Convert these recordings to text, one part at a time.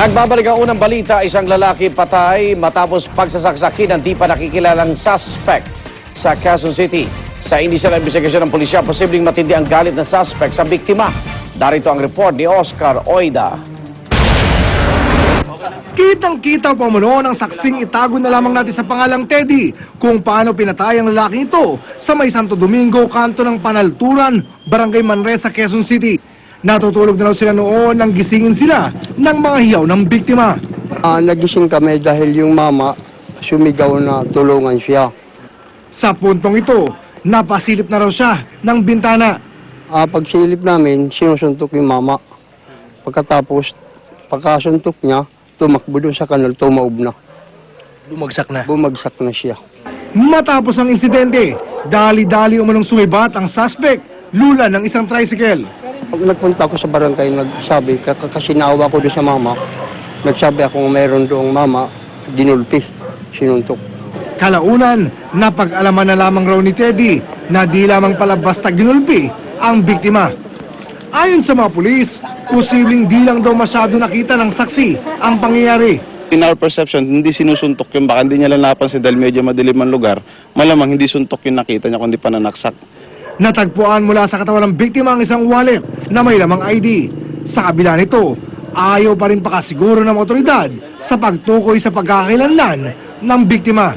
Nagbabalik ang unang balita, isang lalaki patay matapos pagsasaksakin ng di pa nakikilalang suspect sa Quezon City. Sa inisyal na investigasyon ng pulisya, posibleng matindi ang galit ng suspect sa biktima. Darito ang report ni Oscar Oida. Kitang-kita pa mo ng saksing itago na lamang natin sa pangalang Teddy kung paano pinatay ang lalaking ito sa may Santo Domingo, kanto ng Panalturan, Barangay Manresa, Quezon City. Natutulog na raw sila noon nang gisingin sila ng mga hiyaw ng biktima. Nagising kami dahil yung mama sumigaw na tulungan siya. Sa puntong ito, napasilip na raw siya ng bintana. Pagsilip namin, sinusuntok yung mama. Pagkasuntok niya, tumakbo doon sa kanal, tumaob na. Bumagsak na. Bumagsak na siya. Matapos ang insidente, dali-dali umanong sumibat ang suspect, lula ng isang tricycle. Pag nagpunta ako sa barangay, nagsabi, kasi naawa ko doon sa mama, nagsabi ako mayroon doong mama, ginulpi, sinuntok. Kalaunan, napag-alaman na lamang raw ni Teddy na di lamang pala basta ginulpi ang biktima. Ayon sa mga pulis, posibleng di lang daw masyado nakita ng saksi ang pangyayari. In our perception, hindi sinusuntok yun. Baka hindi niya lang napansin dahil medyo madilim ang lugar. Malamang hindi suntok yung nakita niya kundi pananaksak. Natagpuan mula sa katawan ng biktima ang isang wallet na may lamang ID. Sa kabila nito, ayaw pa rin pakasiguro ng otoridad sa pagtukoy sa pagkakakilanlan ng biktima.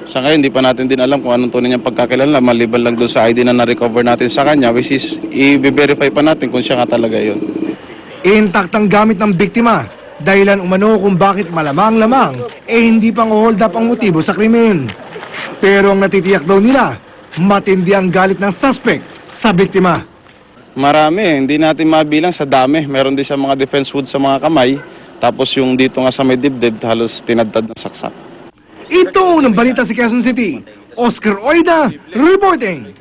Sa ngayon, hindi pa natin din alam kung anong tunay niyang pagkakilala, maliban lang doon sa ID na na-recover natin sa kanya, which is i-verify pa natin kung siya nga talaga yun. Intact ang gamit ng biktima, dahilan umano kung bakit malamang-lamang hindi pang hold up ang motibo sa krimen. Pero ang natitiyak daw nila, matindi ang galit ng suspect sa biktima. Marami, hindi natin mabilang sa dami. Meron din sa mga defense wood sa mga kamay, tapos yung dito nga sa may dibdib, halos tinadtad ng saksak. Ito ng balita sa Quezon City. Oscar Oida, reporting.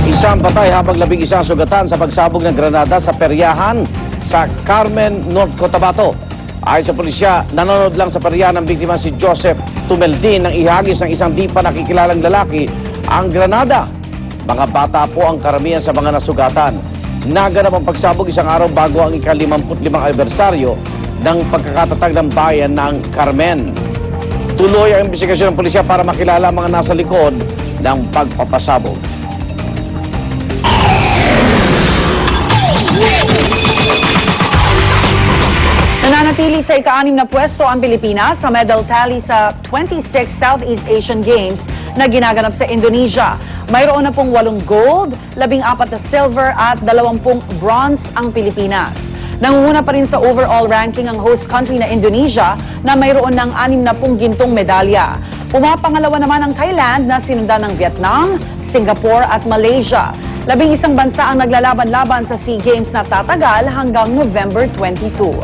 Isang patay habang 11 sugatan sa pagsabog ng granada sa peryahan sa Carmen, North Cotabato. Ayon sa pulisya, nanonood lang sa peryahan ng biktima si Joseph Tumeldin nang ihagis ng isang di pa nakikilalang lalaki ang granada. Mga bata po ang karamihan sa mga nasugatan. Naganap ang pagsabog isang araw bago ang ika-55 anibersaryo ng pagkakatatag ng bayan ng Carmen. Tuloy ang investigasyon ng pulisya para makilala ang mga nasa likod ng pagpapasabog. Nananatili sa ika-6 na pwesto ang Pilipinas sa medal tally sa 26 Southeast Asian Games na ginaganap sa Indonesia. Mayroon na pong 8 gold, 14 na silver at 20 bronze ang Pilipinas. Nangunguna pa rin sa overall ranking ang host country na Indonesia na mayroon ng 60 gintong medalya. Pumapangalawa naman ang Thailand na sinundan ng Vietnam, Singapore at Malaysia. 11 bansa ang naglalaban-laban sa SEA Games na tatagal hanggang November 22.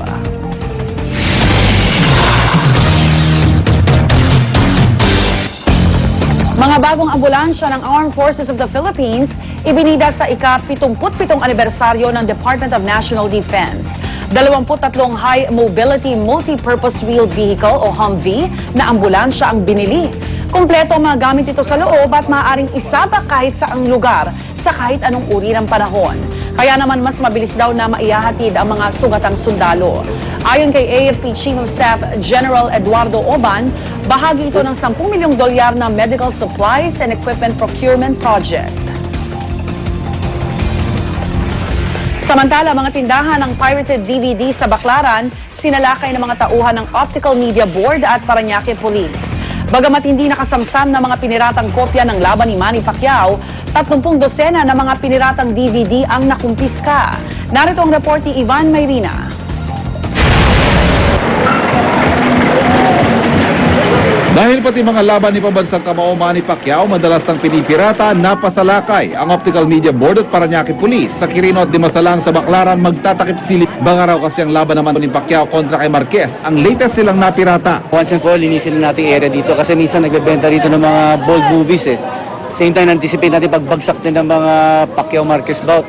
Mga bagong ambulansya ng Armed Forces of the Philippines ibinida sa ika-77 anibersaryo ng Department of National Defense. 23 High Mobility Multi-Purpose Wheeled Vehicle o Humvee na ambulansya ang binili. Kompleto ang mga gamit ito sa loob at maaaring isabak kahit saang lugar sa kahit anong uri ng panahon. Kaya naman mas mabilis daw na maihahatid ang mga sugatang sundalo. Ayon kay AFP Chief of Staff General Eduardo Oban, bahagi ito ng 10 milyong dolyar na medical supplies and equipment procurement project. Samantala, mga tindahan ng pirated DVD sa Baclaran, sinalakay ng mga tauhan ng Optical Media Board at Parañaque Police. Bagamat hindi nakasamsam na mga piniratang kopya ng laban ni Manny Pacquiao, 30 dosena na mga piniratang DVD ang nakumpiska. Narito ang report ni Ivan Mayrina. Dahil pati mga laban ni pambansang kamao Manny Pacquiao madalas ang pinipirata, napasalakay ang Optical Media Board at Parañaque Police sa Quirino at Dimasalang sa Baclaran magtatakip silip. Banga raw kasi ang laban naman ni Pacquiao kontra kay Marquez, ang latest silang napirata. Once and for all, linisin na natin area dito kasi minsan nagbebenta rito ng mga bold movies eh. Same time, anticipate natin pagbagsak din ng mga Pacquiao Marquez bout.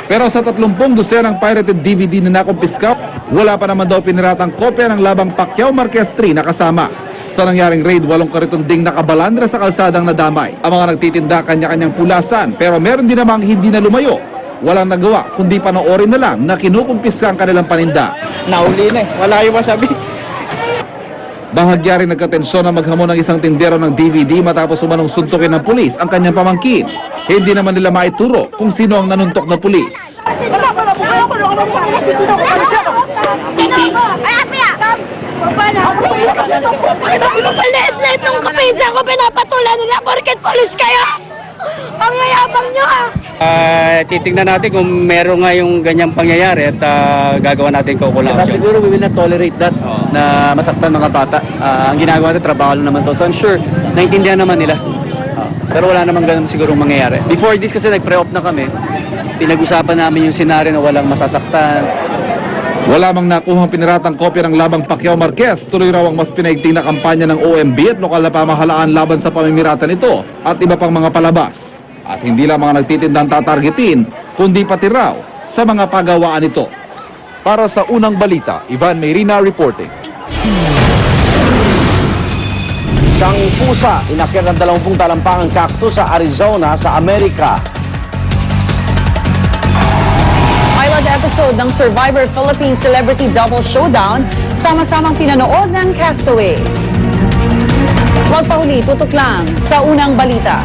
Pero sa 30 dosenang pirated DVD na nakumpiska, wala pa naman daw piniratang kopya ng labang Pacquiao Marquez 3 na kasama. Sa nangyaring raid, 8 kariton ding nakabalandra sa kalsadang nadamay. Ang mga nagtitinda kanya-kanyang pulasan, pero meron din namang hindi na lumayo walang nagawa kundi panoorin na lang na kinukumpiska ang kanilang paninda. Nahuli na eh. Wala yung masabi. Bahagya rin nagkatensyon na maghamon ng isang tindero ng DVD matapos umanong suntukin ng pulis ang kanyang pamangkin. Hindi naman nila maituro kung sino ang nanuntok na pulis. Palit-lit nung kapinsa ko, pinapatulan nila porket polis kayo. Ang yayabang nyo Titingnan natin kung meron nga yung ganyang pangyayari at gagawa natin kaukulang action. Siguro we will not tolerate that na masaktan mga bata. Ang ginagawa natin, trabaho lang naman to. So I'm sure, naintindihan naman nila. Pero wala naman ganun siguro mangyayari. Before this kasi nag-pre-op na kami. Pinag-usapan namin yung senaryo na walang masasaktan. Wala mang nakuhang piniratang kopya ng labang Pacquiao Marquez, tuloy raw ang mas pinaigting na kampanya ng OMB at lokal na pamahalaan laban sa pamimirata nito at iba pang mga palabas. At hindi lang mga nagtitindang tatargetin, kundi pati raw sa mga pagawaan nito. Para sa unang balita, Ivan Mayrina reporting. Isang pusa inakyat ng 20 talampangang cactus sa Arizona sa Amerika. Pilot episode ng Survivor Philippines Celebrity Double Showdown, sama-samang pinanood ng castaways. Huwag pahuli, tutok lang sa unang balita.